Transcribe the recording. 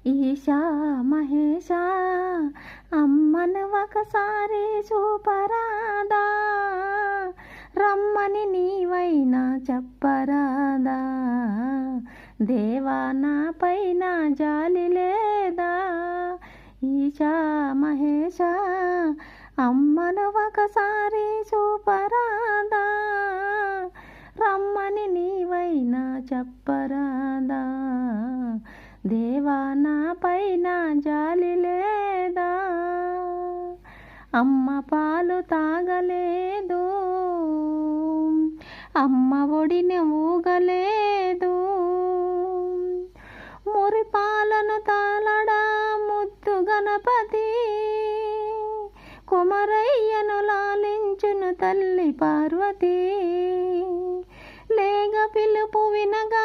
ఈశా మహేశ అమ్మను ఒకసారి చూపరాదా, రమ్మని నీవైనా చెప్పరాదా, దేవా నా పైన జాలి లేదా. ఈశా మహేశ అమ్మను ఒకసారి చూపరాదా, రమ్మని నీవైనా చెప్పరాదా, దేవా నా పైన జాలి లేదా. అమ్మ పాలు తాగలేదు, అమ్మ ఒడిని ఊగలేదు, మురిపాలను తాళడా ముద్దు గణపతి, కుమరయ్యను లాలించును తల్లి పార్వతి. లేగ పిలుపు వినగా